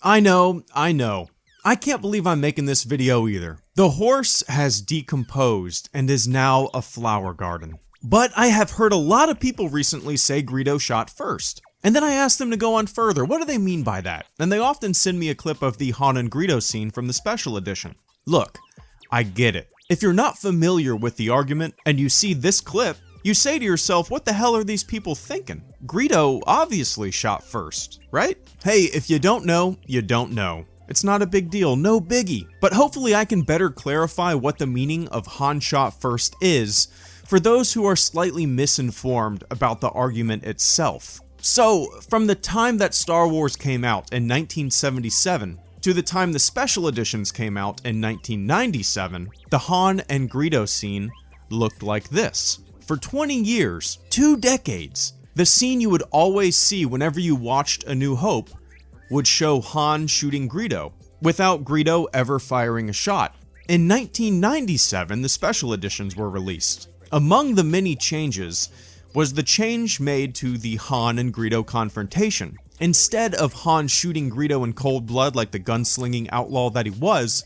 I know. I can't believe I'm making this video either. The horse has decomposed and is now a flower garden. But I have heard a lot of people recently say Greedo shot first. And then I asked them to go on further, what do they mean by that? And they often send me a clip of the Han and Greedo scene from the special edition. Look, I get it. If you're not familiar with the argument and you see this clip, you say to yourself, what the hell are these people thinking? Greedo obviously shot first, right? Hey, if you don't know, you don't know. It's not a big deal, no biggie. But hopefully I can better clarify what the meaning of Han shot first is for those who are slightly misinformed about the argument itself. So, from the time that Star Wars came out in 1977 to the time the special editions came out in 1997, the Han and Greedo scene looked like this. For 20 years, 2 decades, the scene you would always see whenever you watched A New Hope would show Han shooting Greedo, without Greedo ever firing a shot. In 1997, the special editions were released. Among the many changes was the change made to the Han and Greedo confrontation. Instead of Han shooting Greedo in cold blood like the gunslinging outlaw that he was,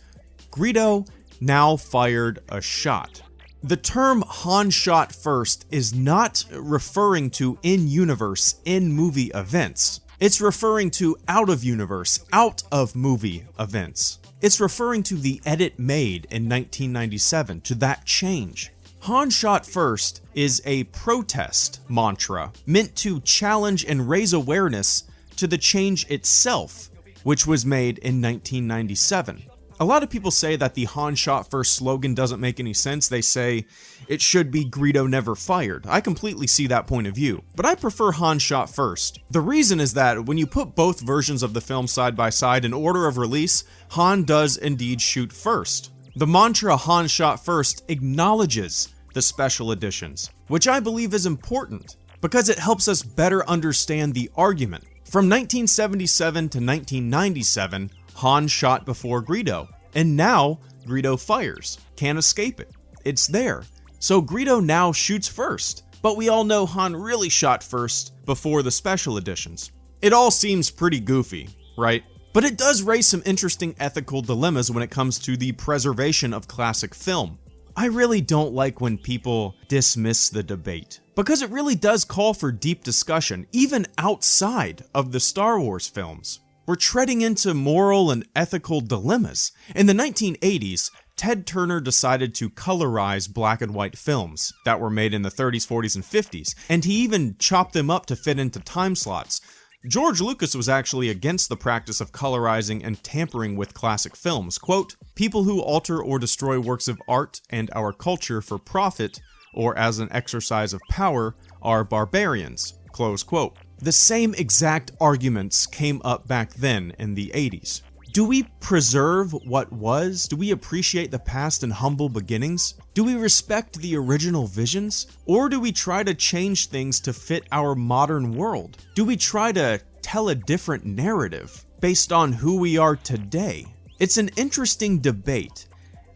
Greedo now fired a shot. The term Han shot first is not referring to in-universe, in-movie events. It's referring to out-of-universe, out-of-movie events. It's referring to the edit made in 1997, to that change. Han shot first is a protest mantra meant to challenge and raise awareness to the change itself, which was made in 1997. A lot of people say that the Han shot first slogan doesn't make any sense. They say it should be Greedo never fired. I completely see that point of view, but I prefer Han shot first. The reason is that when you put both versions of the film side by side in order of release, Han does indeed shoot first. The mantra Han shot first acknowledges the special editions, which I believe is important because it helps us better understand the argument. From 1977 to 1997, Han shot before Greedo, and now Greedo fires. Can't escape it. It's there. So Greedo now shoots first, but we all know Han really shot first before the special editions. It all seems pretty goofy, right? But it does raise some interesting ethical dilemmas when it comes to the preservation of classic film. I really don't like when people dismiss the debate, because it really does call for deep discussion, even outside of the Star Wars films. We're treading into moral and ethical dilemmas. In the 1980s, Ted Turner decided to colorize black and white films that were made in the 30s, 40s, and 50s, and he even chopped them up to fit into time slots. George Lucas was actually against the practice of colorizing and tampering with classic films. Quote, "People who alter or destroy works of art and our culture for profit or as an exercise of power are barbarians." Close quote. The same exact arguments came up back then in the 80s. Do we preserve what was? Do we appreciate the past and humble beginnings? Do we respect the original visions? Or do we try to change things to fit our modern world? Do we try to tell a different narrative based on who we are today? It's an interesting debate,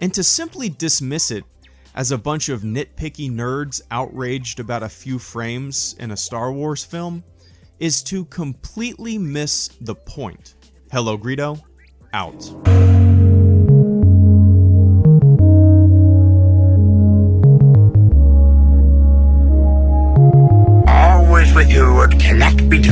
and to simply dismiss it as a bunch of nitpicky nerds outraged about a few frames in a Star Wars film is to completely miss the point. HelloGreedo, out. Always with you would connect between